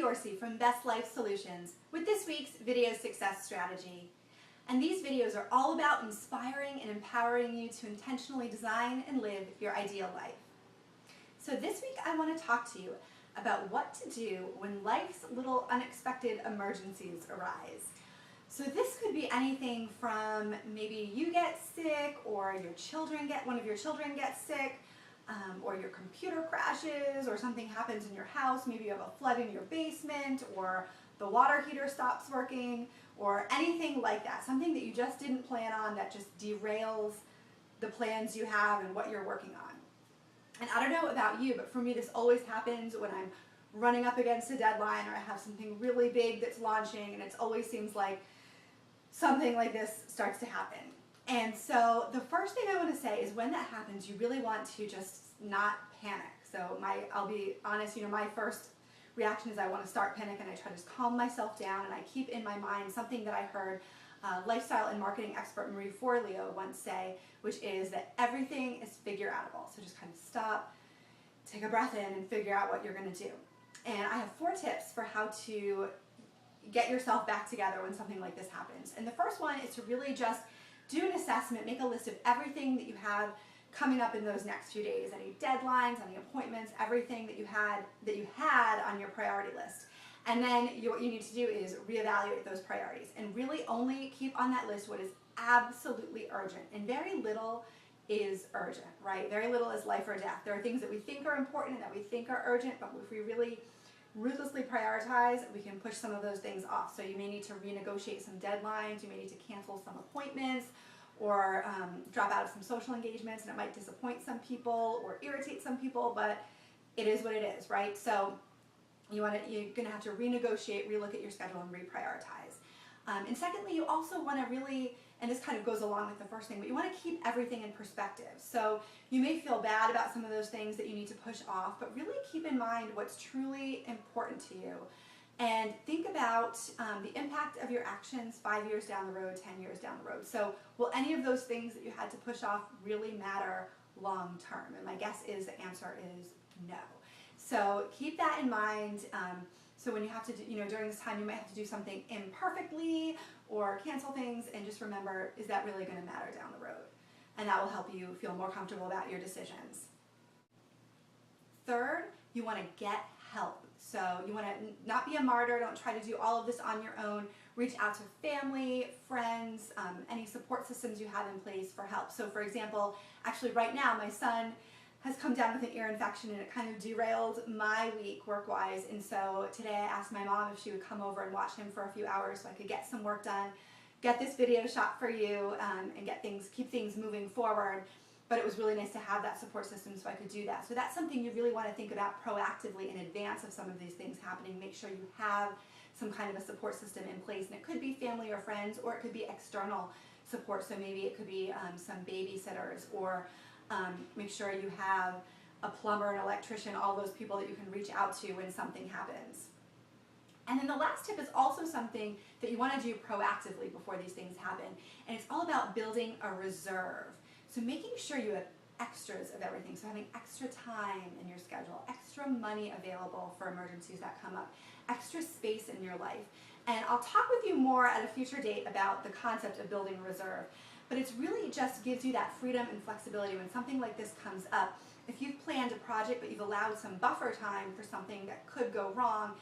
Dorsey from Best Life Solutions with this week's video success strategy. And these videos are all about inspiring and empowering you to intentionally design and live your ideal life. So this week I want to talk to you about what to do when life's little unexpected emergencies arise. So this could be anything from maybe you get sick, or one of your children gets sick, or your computer crashes, or something happens in your house. Maybe you have a flood in your basement, or the water heater stops working, or anything like that. Something that you just didn't plan on that just derails the plans you have and what you're working on. And I don't know about you, but for me this always happens when I'm running up against a deadline, or I have something really big that's launching, and it always seems like something like this starts to happen. And so the first thing I want to say is when that happens, you really want to just not panic. So I'll be honest, my first reaction is I want to start panic, and I try to just calm myself down, and I keep in my mind something that I heard lifestyle and marketing expert Marie Forleo once say, which is that everything is figure outable. So just kind of stop, take a breath in, and figure out what you're going to do. And I have 4 tips for how to get yourself back together when something like this happens. And the first one is to really just do an assessment, make a list of everything that you have coming up in those next few days, any deadlines, any appointments, everything that you had on your priority list. And then what you need to do is reevaluate those priorities and really only keep on that list what is absolutely urgent. And very little is urgent, right? Very little is life or death. There are things that we think are important and that we think are urgent, but if we really ruthlessly prioritize, we can push some of those things off. So you may need to renegotiate some deadlines, you may need to cancel some appointments, or drop out of some social engagements, and it might disappoint some people or irritate some people, but it is what it is, right? So you're going to have to renegotiate, relook at your schedule, and reprioritize. And secondly, you also want to really, and this kind of goes along with the first thing, but you want to keep everything in perspective. So you may feel bad about some of those things that you need to push off, but really keep in mind what's truly important to you. And think about the impact of your actions 5 years down the road, 10 years down the road. So will any of those things that you had to push off really matter long term? And my guess is the answer is no. So keep that in mind. So when you have to do, during this time you might have to do something imperfectly or cancel things, and just remember, is that really going to matter down the road? And that will help you feel more comfortable about your decisions. Third, you want to get help. So you want to not be a martyr. Don't try to do all of this on your own. Reach out to family, friends, any support systems you have in place for help. So for example, actually right now my son has come down with an ear infection, and it kind of derailed my week work-wise. And so today I asked my mom if she would come over and watch him for a few hours so I could get some work done, get this video shot for you, and keep things moving forward. But it was really nice to have that support system so I could do that. So that's something you really want to think about proactively in advance of some of these things happening. Make sure you have some kind of a support system in place. And it could be family or friends, or it could be external support. So maybe it could be some babysitters, or make sure you have a plumber, an electrician, all those people that you can reach out to when something happens. And then the last tip is also something that you want to do proactively before these things happen. And it's all about building a reserve. So making sure you have extras of everything. So having extra time in your schedule, extra money available for emergencies that come up, extra space in your life. And I'll talk with you more at a future date about the concept of building a reserve. But it's really just gives you that freedom and flexibility when something like this comes up. If you've planned a project but you've allowed some buffer time for something that could go wrong,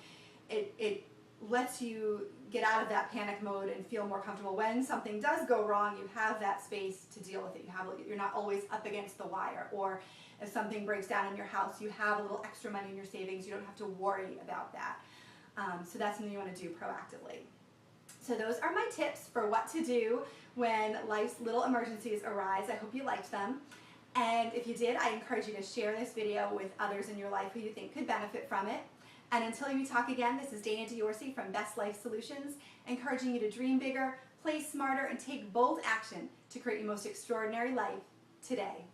it lets you get out of that panic mode and feel more comfortable. When something does go wrong, you have that space to deal with it. You're not always up against the wire. Or if something breaks down in your house, you have a little extra money in your savings. You don't have to worry about that. So that's something you want to do proactively. So those are my tips for what to do when life's little emergencies arise. I hope you liked them. And if you did, I encourage you to share this video with others in your life who you think could benefit from it. And until we talk again, this is Dana Dorsey from Best Life Solutions, encouraging you to dream bigger, play smarter, and take bold action to create your most extraordinary life today.